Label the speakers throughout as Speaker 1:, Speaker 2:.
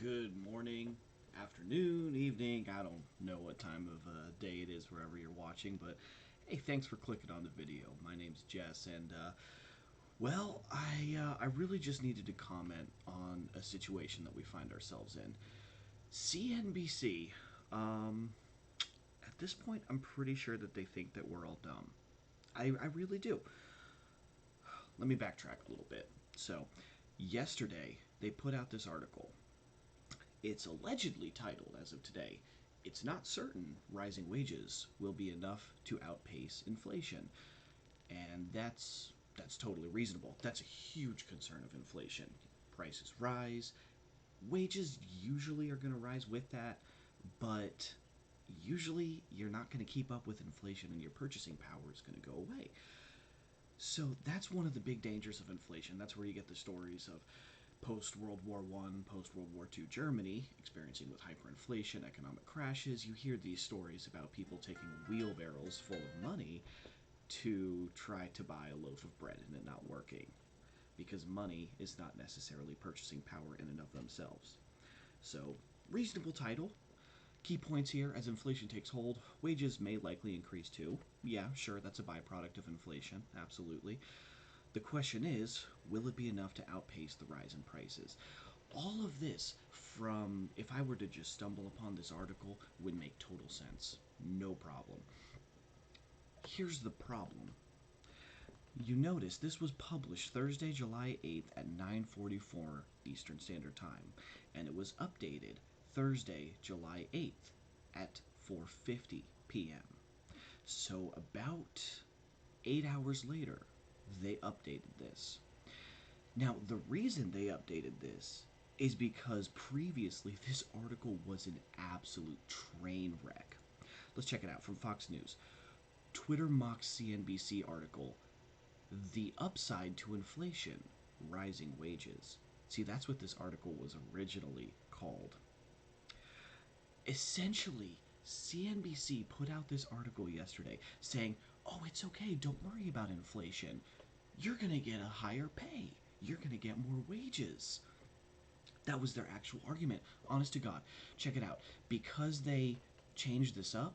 Speaker 1: Good morning, afternoon, evening. I don't know what time of day it is wherever you're watching, but hey, thanks for clicking on the video. My name's Jess, and I really just needed to comment on a situation that we find ourselves in. CNBC. At this point, I'm pretty sure that they think that we're all dumb. I really do. Let me backtrack a little bit. So, yesterday they put out this article. It's allegedly titled, as of today, "It's Not Certain Rising Wages Will Be Enough to Outpace Inflation." And that's totally reasonable. That's a huge concern of inflation. Prices rise, wages usually are going to rise with that, but usually you're not going to keep up with inflation and your purchasing power is going to go away. So that's one of the big dangers of inflation. That's where you get the stories of post World War I, post World War II Germany experiencing with hyperinflation, economic crashes. You hear these stories about people taking wheelbarrows full of money to try to buy a loaf of bread and it not working because money is not necessarily purchasing power in and of themselves. So, reasonable title. Key points here: as inflation takes hold, wages may likely increase too. Yeah, sure, that's a byproduct of inflation, absolutely. The question is, will it be enough to outpace the rise in prices? All of this, from if I were to just stumble upon this article, would make total sense. No problem. Here's the problem. You notice this was published Thursday, July 8th at 9:44 Eastern Standard Time, and it was updated Thursday, July 8th at 4:50 p.m. So about 8 hours later, they updated this. Now, the reason they updated this is because previously this article was an absolute train wreck. Let's check it out from Fox News. Twitter mocks CNBC article, "The Upside to Inflation, Rising Wages." See, that's what this article was originally called. Essentially, CNBC put out this article yesterday saying, "Oh, it's okay, don't worry about inflation. You're going to get a higher pay. You're going to get more wages." That was their actual argument. Honest to God. Check it out. Because they changed this up,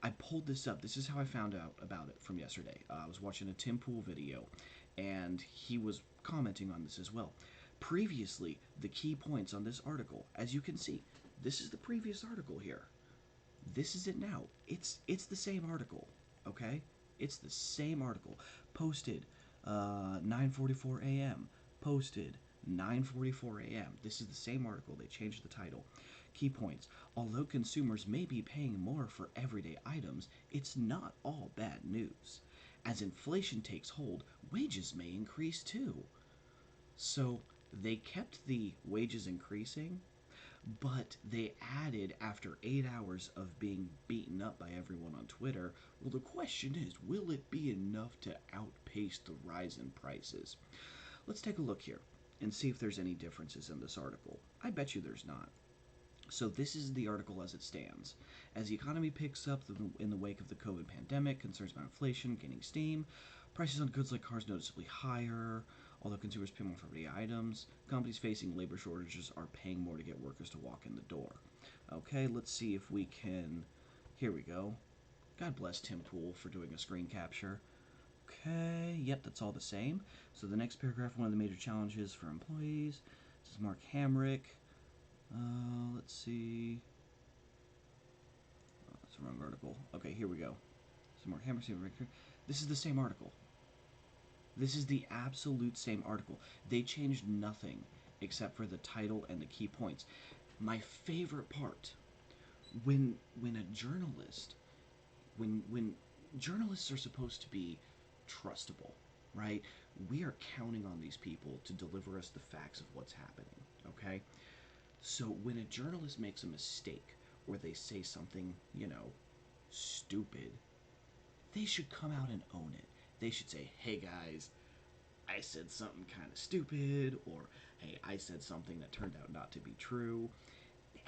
Speaker 1: I pulled this up. This is how I found out about it from yesterday. I was watching a Tim Pool video, and he was commenting on this as well. Previously, the key points on this article, as you can see, this is the previous article here. This is it now. It's the same article, okay? It's the same article. Posted 9:44 a.m. Posted 9:44 a.m. This is the same article. They changed the title. Key points. Although consumers may be paying more for everyday items, it's not all bad news. As inflation takes hold, wages may increase too. So they kept the wages increasing, but they added, after 8 hours of being beaten up by everyone on Twitter, well, the question is, will it be enough to outpace the rise in prices? Let's take a look here and see if there's any differences in this article. I bet you there's not. So this is the article as it stands. As the economy picks up in the wake of the COVID pandemic, concerns about inflation gaining steam, prices on goods like cars noticeably higher. Although consumers pay more for everyday items, companies facing labor shortages are paying more to get workers to walk in the door. Okay, let's see if we can... Here we go. God bless Tim Pool for doing a screen capture. Okay, yep, that's all the same. So the next paragraph, one of the major challenges for employees. This is Mark Hamrick. Let's see. Oh, that's the wrong article. Okay, here we go. So Mark Hamrick. This is the same article. This is the absolute same article. They changed nothing except for the title and the key points. My favorite part, when a journalist, when journalists are supposed to be trustable, right? We are counting on these people to deliver us the facts of what's happening, okay? So when a journalist makes a mistake or they say something, stupid, they should come out and own it. They should say, "Hey guys, I said something kind of stupid," or "Hey, I said something that turned out not to be true,"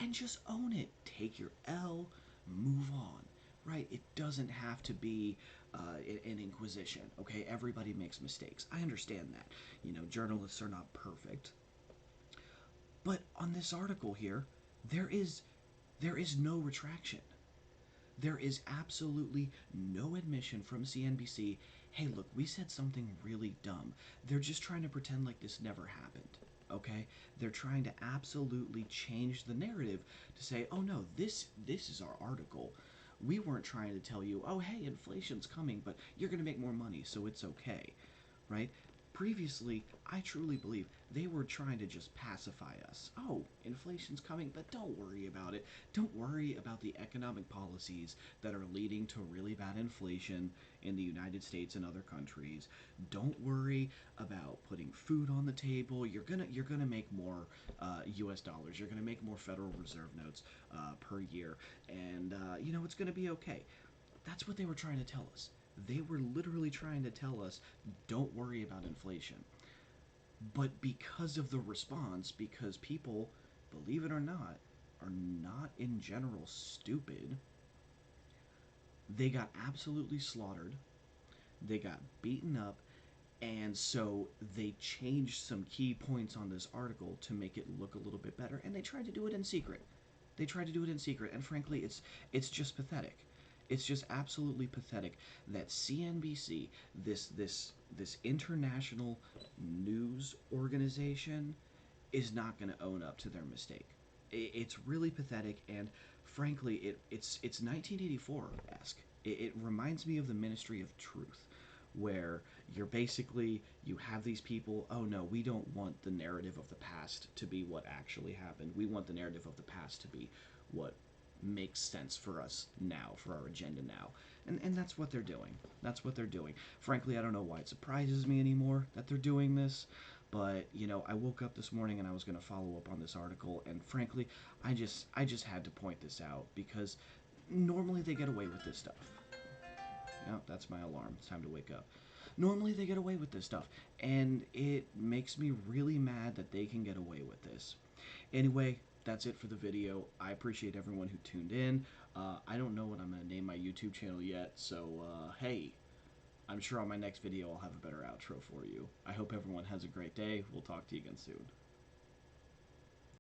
Speaker 1: and just own it. Take your L, move on, right? It doesn't have to be an inquisition, okay? Everybody makes mistakes. I understand that. Journalists are not perfect. But on this article here, there is there is no retraction. There is absolutely no admission from CNBC. Hey, look, we said something really dumb. They're just trying to pretend like this never happened. Okay? They're trying to absolutely change the narrative to say, "Oh no, this is our article. We weren't trying to tell you, "Oh, hey, inflation's coming, but you're going to make more money, so it's okay." Right? Previously, I truly believe they were trying to just pacify us. Oh, inflation's coming, but don't worry about it. Don't worry about the economic policies that are leading to really bad inflation in the United States and other countries. Don't worry about putting food on the table. You're gonna make more U.S. dollars. You're gonna make more Federal Reserve notes per year, and it's gonna be okay. That's what they were trying to tell us. They were literally trying to tell us, don't worry about inflation. But because of the response, because people, believe it or not, are not in general stupid, they got absolutely slaughtered. They got beaten up, and so they changed some key points on this article to make it look a little bit better, and they tried to do it in secret. They tried to do it in secret, and frankly, it's just pathetic. It's just absolutely pathetic that CNBC, this international news organization, is not going to own up to their mistake. It's really pathetic, and frankly, it's 1984 esque. It reminds me of the Ministry of Truth, where you have these people. Oh no, we don't want the narrative of the past to be what actually happened. We want the narrative of the past to be what makes sense for us now, for our agenda now. And that's what they're doing. That's what they're doing. Frankly, I don't know why it surprises me anymore that they're doing this. But I woke up this morning and I was going to follow up on this article, and frankly, I just had to point this out because normally they get away with this stuff. Oh, that's my alarm. It's time to wake up. Normally they get away with this stuff, and it makes me really mad that they can get away with this. Anyway, that's it for the video. I appreciate everyone who tuned in. I don't know what I'm going to name my YouTube channel yet, so hey, I'm sure on my next video I'll have a better outro for you. I hope everyone has a great day. We'll talk to you again soon.